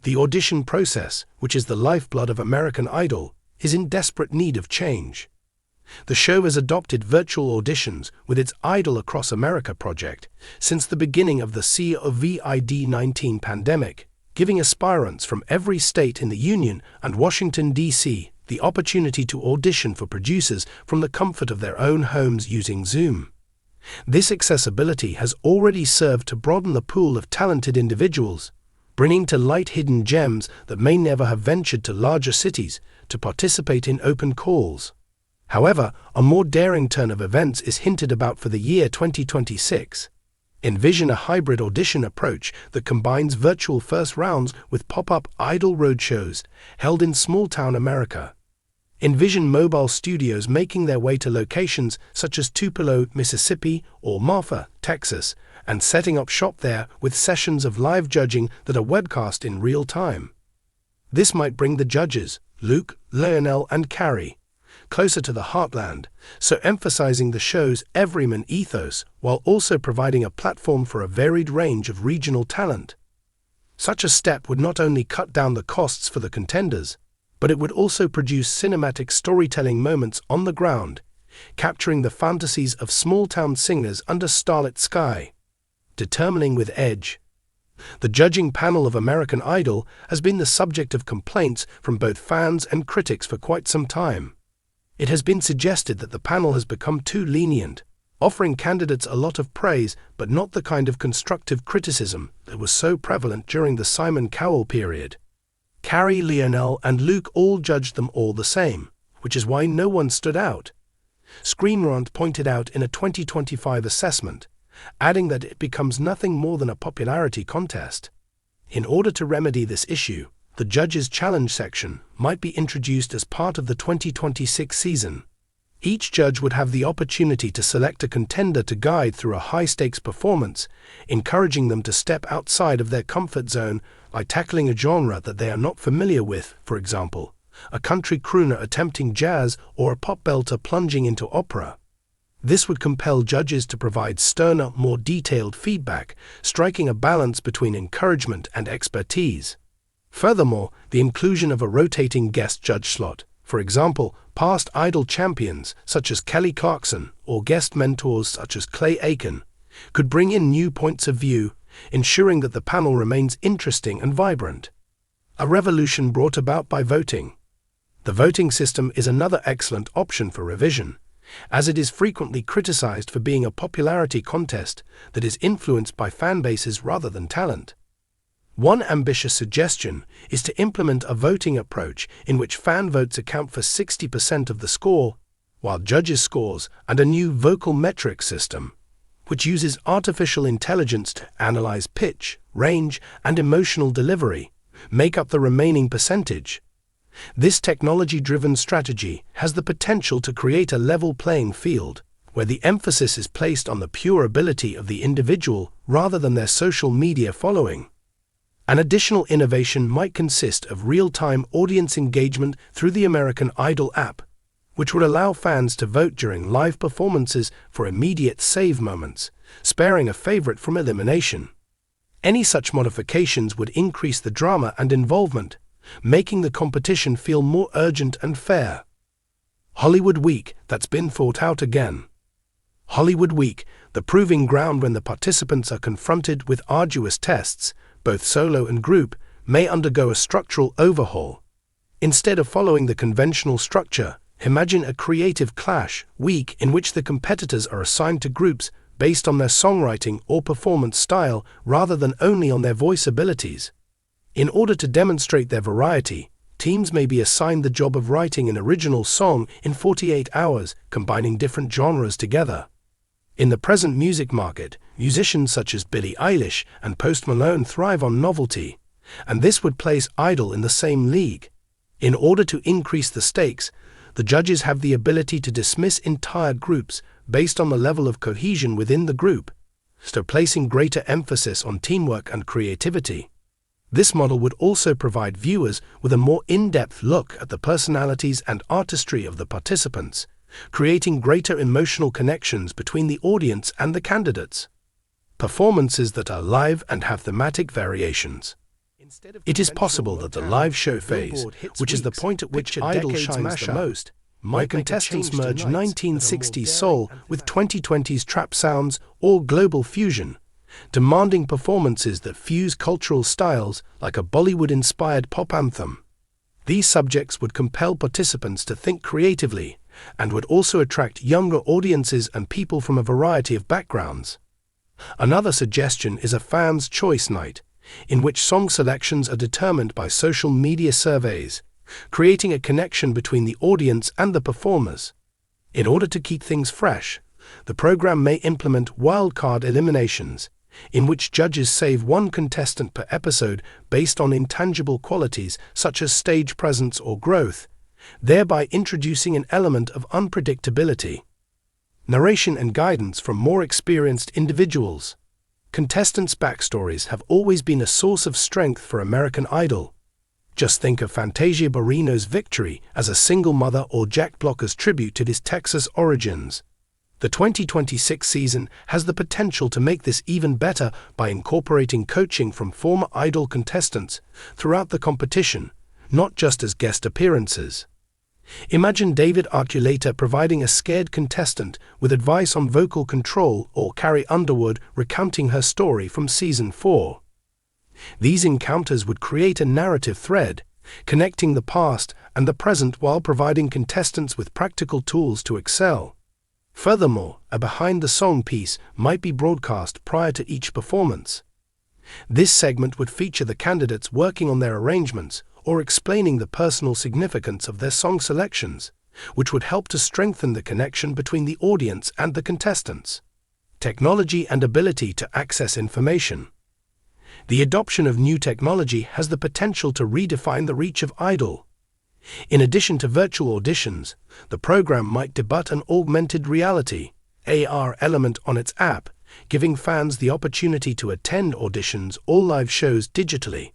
The audition process, which is the lifeblood of American Idol, is in desperate need of change. The show has adopted virtual auditions with its Idol Across America project since the beginning of the COVID-19 pandemic, giving aspirants from every state in the Union and Washington, D.C. the opportunity to audition for producers from the comfort of their own homes using Zoom. This accessibility has already served to broaden the pool of talented individuals, bringing to light hidden gems that may never have ventured to larger cities to participate in open calls. However, a more daring turn of events is hinted about for the year 2026. Envision a hybrid audition approach that combines virtual first rounds with pop-up Idol roadshows held in small-town America. Envision mobile studios making their way to locations such as Tupelo, Mississippi, or Marfa, Texas, and setting up shop there with sessions of live judging that are webcast in real time. This might bring the judges, Luke, Lionel, and Carrie, closer to the heartland, so emphasizing the show's everyman ethos while also providing a platform for a varied range of regional talent. Such a step would not only cut down the costs for the contenders, but it would also produce cinematic storytelling moments on the ground, capturing the fantasies of small-town singers under starlit sky. Determining with edge. The judging panel of American Idol has been the subject of complaints from both fans and critics for quite some time. It has been suggested that the panel has become too lenient, offering candidates a lot of praise but not the kind of constructive criticism that was so prevalent during the Simon Cowell period. Carrie, Lionel, and Luke all judged them all the same, which is why no one stood out. Screen Rant pointed out in a 2025 assessment, adding that it becomes nothing more than a popularity contest. In order to remedy this issue, the Judges' Challenge section might be introduced as part of the 2026 season. Each judge would have the opportunity to select a contender to guide through a high-stakes performance, encouraging them to step outside of their comfort zone by tackling a genre that they are not familiar with, for example, a country crooner attempting jazz or a pop belter plunging into opera. This would compel judges to provide sterner, more detailed feedback, striking a balance between encouragement and expertise. Furthermore, the inclusion of a rotating guest judge slot, for example, past Idol champions such as Kelly Clarkson or guest mentors such as Clay Aiken, could bring in new points of view, ensuring that the panel remains interesting and vibrant. A revolution brought about by voting. The voting system is another excellent option for revision, as it is frequently criticized for being a popularity contest that is influenced by fan bases rather than talent. One ambitious suggestion is to implement a voting approach in which fan votes account for 60% of the score, while judges' scores, and a new vocal metric system, which uses artificial intelligence to analyze pitch, range, and emotional delivery, make up the remaining percentage. This technology-driven strategy has the potential to create a level playing field, where the emphasis is placed on the pure ability of the individual rather than their social media following. An additional innovation might consist of real-time audience engagement through the American Idol app, which would allow fans to vote during live performances for immediate save moments, sparing a favorite from elimination. Any such modifications would increase the drama and involvement, making the competition feel more urgent and fair. Hollywood Week, that's been thought out again. Hollywood Week, the proving ground when the participants are confronted with arduous tests, both solo and group, may undergo a structural overhaul. Instead of following the conventional structure, imagine a creative clash week in which the competitors are assigned to groups based on their songwriting or performance style rather than only on their voice abilities. In order to demonstrate their variety, teams may be assigned the job of writing an original song in 48 hours, combining different genres together. In the present music market, musicians such as Billie Eilish and Post Malone thrive on novelty, and this would place Idol in the same league. In order to increase the stakes, the judges have the ability to dismiss entire groups based on the level of cohesion within the group, so placing greater emphasis on teamwork and creativity. This model would also provide viewers with a more in-depth look at the personalities and artistry of the participants, creating greater emotional connections between the audience and the candidates. Performances that are live and have thematic variations. It is possible that the live show phase, which is the point at which Idol shines the most, where contestants merge 1960s soul with 2020s trap sounds or global fusion, demanding performances that fuse cultural styles like a Bollywood-inspired pop anthem. These subjects would compel participants to think creatively and would also attract younger audiences and people from a variety of backgrounds. Another suggestion is a fans' choice night, in which song selections are determined by social media surveys, creating a connection between the audience and the performers. In order to keep things fresh, the program may implement wildcard eliminations, in which judges save one contestant per episode based on intangible qualities such as stage presence or growth, thereby introducing an element of unpredictability. Narration and guidance from more experienced individuals. Contestants' backstories have always been a source of strength for American Idol. Just think of Fantasia Barrino's victory as a single mother or Jack Blocker's tribute to his Texas origins. The 2026 season has the potential to make this even better by incorporating coaching from former Idol contestants throughout the competition, not just as guest appearances. Imagine David Archuleta providing a scared contestant with advice on vocal control, or Carrie Underwood recounting her story from Season 4. These encounters would create a narrative thread, connecting the past and the present while providing contestants with practical tools to excel. Furthermore, a behind-the-song piece might be broadcast prior to each performance. This segment would feature the candidates working on their arrangements or explaining the personal significance of their song selections, which would help to strengthen the connection between the audience and the contestants. Technology and ability to access information. The adoption of new technology has the potential to redefine the reach of Idol. In addition to virtual auditions, the program might debut an augmented reality (AR) element on its app, giving fans the opportunity to attend auditions or live shows digitally.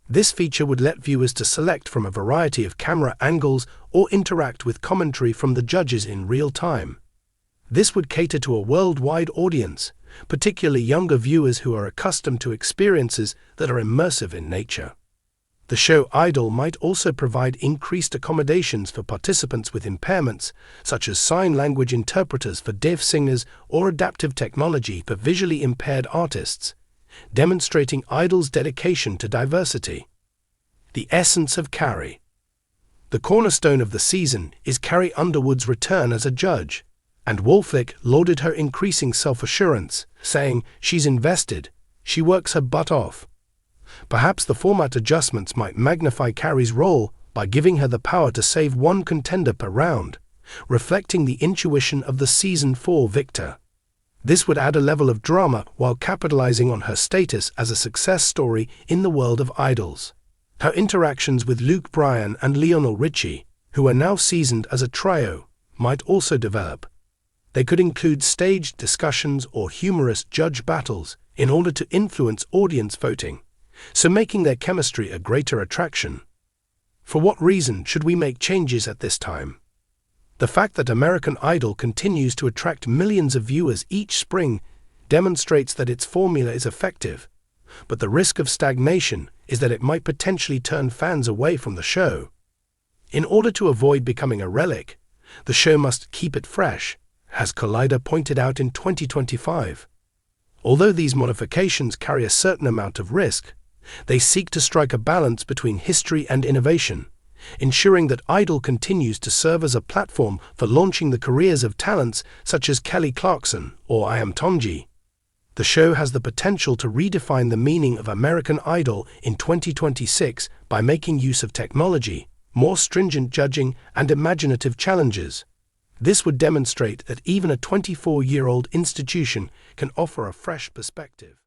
This feature would let viewers to select from a variety of camera angles or interact with commentary from the judges in real time. This would cater to a worldwide audience, particularly younger viewers who are accustomed to experiences that are immersive in nature. The show Idol might also provide increased accommodations for participants with impairments, such as sign language interpreters for deaf singers or adaptive technology for visually impaired artists, demonstrating Idol's dedication to diversity. The essence of Carrie. The cornerstone of the season is Carrie Underwood's return as a judge, and Wolflick lauded her increasing self-assurance, saying, "She's invested, she works her butt off." Perhaps the format adjustments might magnify Carrie's role by giving her the power to save one contender per round, reflecting the intuition of the Season 4 victor. This would add a level of drama while capitalizing on her status as a success story in the world of idols. Her interactions with Luke Bryan and Lionel Richie, who are now seasoned as a trio, might also develop. They could include staged discussions or humorous judge battles in order to influence audience voting, so making their chemistry a greater attraction. For what reason should we make changes at this time? The fact that American Idol continues to attract millions of viewers each spring demonstrates that its formula is effective, but the risk of stagnation is that it might potentially turn fans away from the show. In order to avoid becoming a relic, the show must keep it fresh, as Collider pointed out in 2025. Although these modifications carry a certain amount of risk, they seek to strike a balance between history and innovation, ensuring that Idol continues to serve as a platform for launching the careers of talents such as Kelly Clarkson or I Am Tonji. The show has the potential to redefine the meaning of American Idol in 2026 by making use of technology, more stringent judging, and imaginative challenges. This would demonstrate that even a 24-year-old institution can offer a fresh perspective.